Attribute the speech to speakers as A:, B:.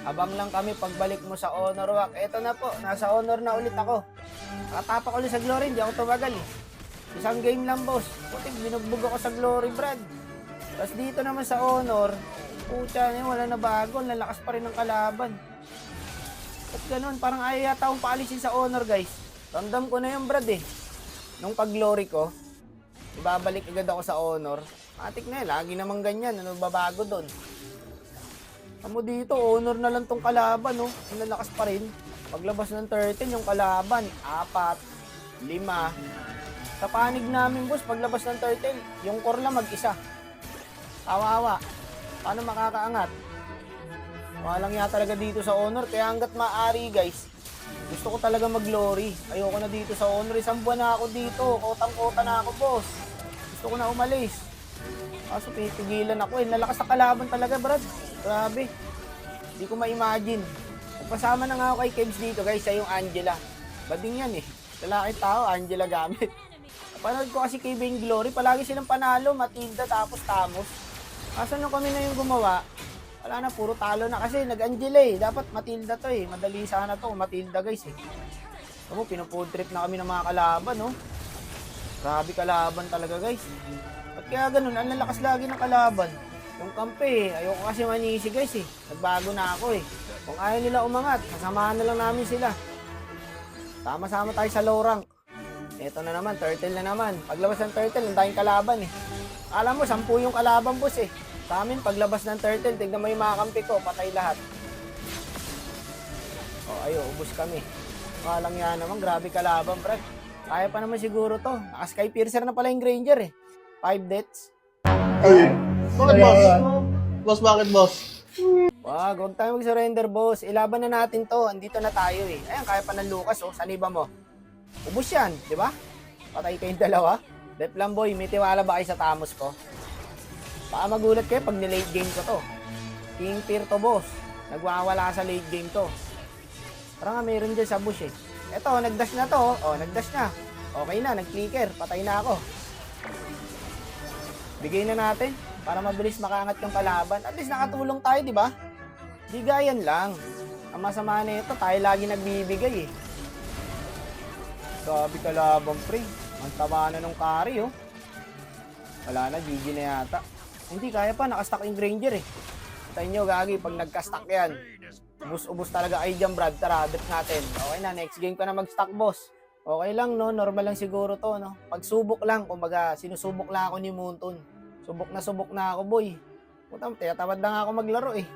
A: Abang lang kami pagbalik mo sa Honor Walk. Eto na po, nasa Honor na ulit ako. Nakatapak ulit sa Glory, hindi ako tumagal eh. Isang game lang, boss. Putik, binugbog ako sa Glory, Brad. Tapos dito naman sa Honor, pucha niya, wala na bago. Lalakas pa rin ng kalaban. At ganun, parang ayaw yata akong paalisin sa Honor, guys. Ramdam ko na yung Brad eh. Nung pag-Glory ko, ibabalik agad ako sa Honor. Matik na eh, lagi namang ganyan. Ano babago doon? Amo dito, Honor na lang tong kalaban, no? Ang lalakas pa rin. Paglabas ng 13, yung kalaban, 4, 5. Sa panig namin, boss, paglabas ng 13, yung core lang mag-isa. Kawawa. Paano makakaangat? Walang yata talaga dito sa Honor, kaya hanggat maaari, guys, gusto ko talaga mag-Glory. Ayoko na dito sa Honor. Isang buwan na ako dito. Kotang-kota na ako, boss. Gusto ko na umalis. Kaso pipigilan ako eh. Nalakas sa kalaban talaga, Brad. Grabe. Hindi ko ma-imagine. Nagpasama na nga ako kay Kebs dito, guys. Siya yung Angela. Bading yan eh. Lalaki tao, Angela gamit. Napanood ko kasi kay Bane Glory. Palagi silang panalo. Matilda tapos Tamos. Kaso nung kami na yung gumawa, wala na, puro talo na kasi nag-Angela eh. Dapat Matilda to eh. Madali sana to. Matilda, guys eh. Ako, pinupood trip na kami ng mga kalaban, no? Grabe kalaban talaga, guys. At kaya ganun, ang lalakas lagi ng kalaban. Yung kampe, ayoko kasi manisi, guys eh. Nagbago na ako eh. Kung ayaw nila umangat, kasamahan na lang namin sila. Sama-sama tayo sa low rank. Ito na naman, turtle na naman. Paglabas ng turtle, ang daming kalaban eh. Alam mo, 10 yung kalaban, boss eh. Sa amin, paglabas ng turtle, tignan mo yung mga kampe ko, patay lahat. O, ayo, ubos kami. Walang yan naman, grabe kalaban, Brad. Kaya pa naman siguro to. Naka-Sky Piercer na pala yung Granger eh. 5 deaths.
B: Ay, bakit boss? Boss, bakit boss?
A: Wag, huwag tayo mag-surrender, boss. Ilaban na natin to. Andito na tayo eh. Ayan, kaya pa ng Lucas, oh. Saniba mo. Ubus yan, di ba? Patay kayong dalawa. Dep lang, boy. May tiwala ba kayo sa Tamos ko? Baka magulat kayo pag nilate game ko to. King Tier to, boss. Nagwawala sa late game to. Parang nga mayroon dyan sa bush eh. Eto, nagdash na to. Oh, nagdash na. Okay na, nag-clicker. Patay na ako. Bigay na natin para mabilis makaangat yung kalaban. At least nakatulong tayo, di ba? Bigayan lang. Ang masama na ito, tayo lagi nagbibigay eh. Grabe kalaban, pre. Ang tama na nung carry, oh. Wala na, GG na yata. Hindi, kaya pa. Nakastack yung Granger eh. Tayo nyo, gagi, pag nagka-stack yan. Ubus-ubus talaga kayo dyan, Brad. Tara, dip natin. Okay na, next game ka na mag-stack, boss. Okay lang, no? Normal lang siguro to, no? Pagsubok lang, kumbaga, sinusubok lang ako ni Moonton. Subok na ako, boy. Puta, tiyatawad na nga ako maglaro, eh.